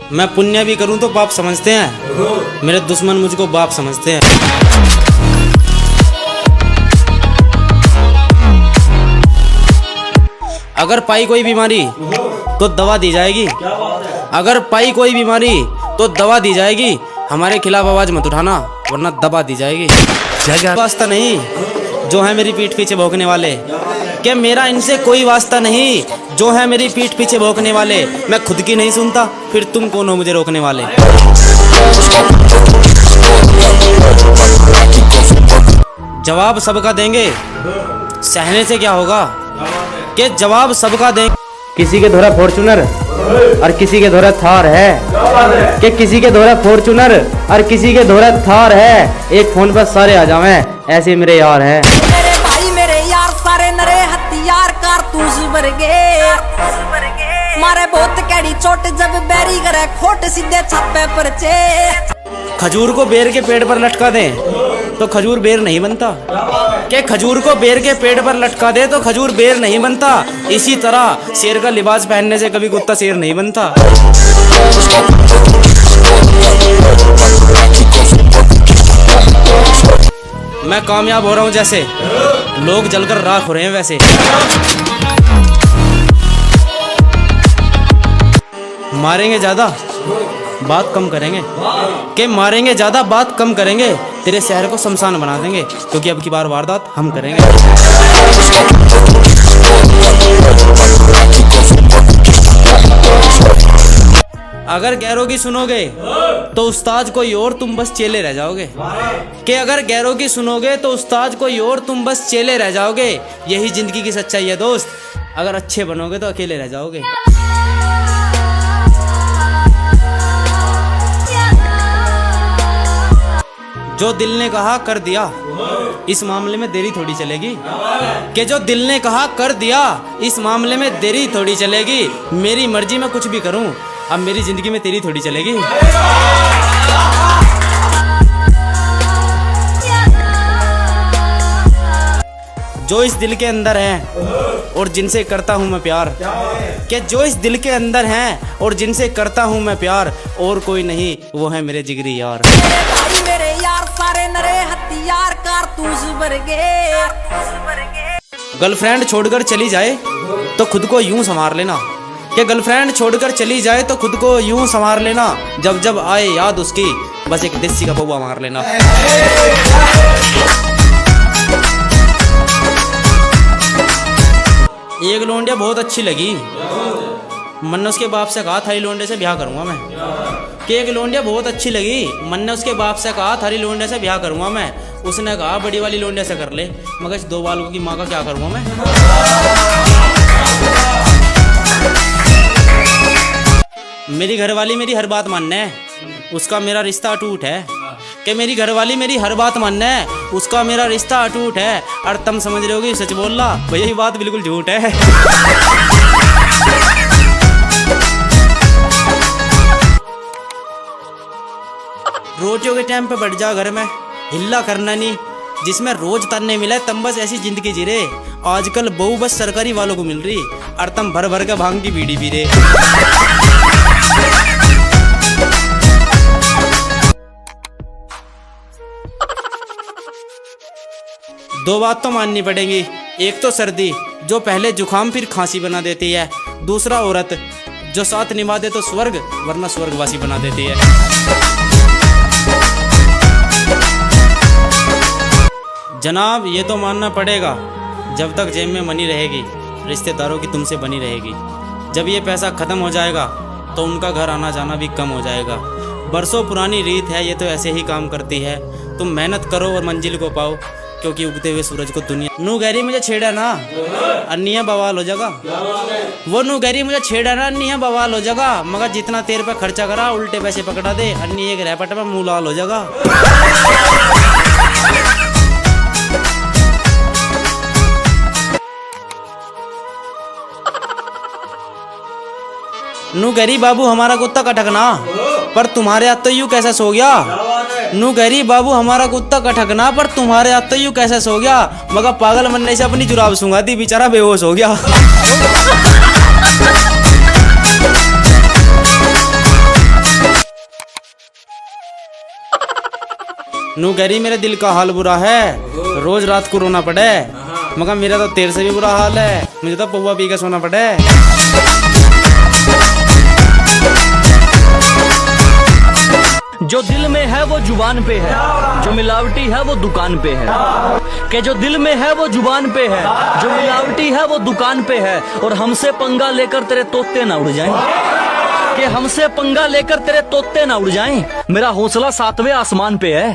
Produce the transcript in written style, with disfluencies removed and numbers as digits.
मैं पुण्य भी करूं तो पाप समझते हैं, मेरे दुश्मन मुझको बाप समझते हैं। अगर पाई कोई बीमारी तो दवा दी जाएगी, अगर पाई कोई बीमारी तो दवा दी जाएगी। हमारे खिलाफ आवाज मत उठाना वरना दबा दी जाएगी। वास्ता नहीं जो है मेरी पीठ पीछे भौंकने वाले, कि मेरा इनसे कोई वास्ता नहीं जो है मेरी पीठ पीछे भौंकने वाले। मैं खुद की नहीं सुनता फिर तुम कौन हो मुझे रोकने वाले। जवाब सबका देंगे, सहने से क्या होगा, कि जवाब सबका देंगे। किसी के धोरा फॉर्चूनर और किसी के धोरा थार है, कि किसी के धोरा फॉर्चूनर और किसी के धोरा थार है। एक फोन पर सारे आ जावे ऐसे मेरे यार हैं। मेरे भाई मेरे यार सारे नरे हथियार कारतूस वर्गे मारे बहुत कैडी चोट जब बैरी करे खोट सीधे छापे परचे। खजूर को बेर के पेड़ पर लटका दे तो खजूर बेर नहीं बनता, कि खजूर को बेर के पेड़ पर लटका दे तो खजूर बेर नहीं बनता। इसी तरह शेर का लिबास पहनने से कभी कुत्ता शेर नहीं बनता। मैं कामयाब हो रहा हूं जैसे लोग जलकर राख हो रहे हैं वैसे। मारेंगे ज्यादा बात कम करेंगे, कि मारेंगे ज्यादा बात कम करेंगे। तेरे शहर को शमशान बना देंगे क्योंकि अब की बार वारदात हम करेंगे। अगर गैरों की सुनोगे तो उस्ताद कोई और तुम बस चेले रह जाओगे, कि अगर गैरों की सुनोगे तो उस्ताद कोई और तुम बस चेले रह जाओगे। यही जिंदगी की सच्चाई है दोस्त, अगर अच्छे बनोगे तो अकेले रह जाओगे। जो दिल ने कहा कर दिया इस मामले में देरी थोड़ी चलेगी, कि जो दिल ने कहा कर दिया इस मामले में देरी थोड़ी चलेगी। मेरी मर्जी में कुछ भी करूं अब मेरी जिंदगी में तेरी थोड़ी चलेगी। जो इस दिल के अंदर है और जिनसे करता हूं मैं प्यार, कि जो इस दिल के अंदर हैं और जिनसे करता हूं मैं प्यार, और कोई नहीं वो है मेरे जिगरी यार। मेरे भाई मेरे यार सारे नरे हथियार कारतूस वर्गे। गर्लफ्रेंड छोड़कर चली जाए तो खुद को यूं संवार लेना, कि गर्लफ्रेंड छोड़कर चली जाए तो खुद को यूं संवार लेना। जब जब आए याद उसकी बस एक देसी का पौवा मार लेना। एक लोंडिया बहुत अच्छी लगी, मन ने उसके बाप से कहा थारी लोंडे से ब्याह करूंगा मैं। कि एक लोंडिया बहुत अच्छी लगी, मन ने उसके बाप से कहा थारी लोंडे से ब्याह करूंगा मैं। उसने कहा बड़ी वाली लोंडे से कर ले, मगर इस दो बालकों की माँ का क्या करूंगा मैं। मेरी घरवाली मेरी हर बात मानना है, उसका मेरा रिश्ता अटूट है। कि मेरी घरवाली मेरी हर बात मानना है, उसका मेरा रिश्ता अटूट है। और तुम समझ रहे होगे सच बोल रहा भैया, ये बात बिल्कुल झूठ है। रोटियों के टाइम पे बैठ जा घर में, हिल्ला करना नहीं। जिसमें रोज ताने मिले तम बस ऐसी जिंदगी जी रहे। आजकल बहू बस सरकारी वालों को मिल रही और तुम भर भर के भांग की बीड़ी पी रहे। दो बात तो माननी पड़ेगी, एक तो सर्दी जो पहले जुकाम फिर खांसी बना देती है, दूसरा औरत जो साथ निभा दे तो स्वर्ग वरना स्वर्गवासी बना देती है। जनाब ये तो मानना पड़ेगा, जब तक जेब में मनी रहेगी रिश्तेदारों की तुमसे बनी रहेगी। जब ये पैसा ख़त्म हो जाएगा तो उनका घर आना जाना भी कम हो जाएगा। बरसों पुरानी रीत है ये तो ऐसे ही काम करती है। तुम मेहनत करो और मंजिल को पाओ, क्योंकि उगते हुए सूरज को दुनिया। नू गैरी मुझे छेड़ा ना अन्निया बवाल हो जाएगा, वो नू गैरी मुझे छेड़ा ना अन्निया बवाल हो जाएगा। मगर जितना तेरे पे खर्चा करा उल्टे पैसे पकड़ा दे, अन्नी एक रैपट में मुँह लाल हो जाएगा। नू गैरी बाबू हमारा कुत्ता कटकना, पर तुम्हारे हाथ तो यूं कैसे सो गया। नू गैरी बाबू हमारा कुत्ता कटकना, पर तुम्हारे हाथ तो यूं कैसे सो गया। मगर पागल बनने से अपनी जुराब सूंघा दी, बेचारा बेहोश हो गया। नू कह रही मेरे दिल का हाल बुरा है, रोज रात को रोना पड़े। मगर मेरा तो तेरे से भी बुरा हाल है, मुझे तो पौवा पी के सोना पड़े। जो दिल में है वो जुबान पे है, जो मिलावटी है वो दुकान पे है। कि जो दिल में है वो जुबान पे है, जो मिलावटी है वो दुकान पे है। और हमसे पंगा लेकर तेरे तोते ना उड़ जाएं, कि हमसे पंगा लेकर तेरे तोते ना उड़ जाएं। मेरा हौसला 7वें आसमान पे है।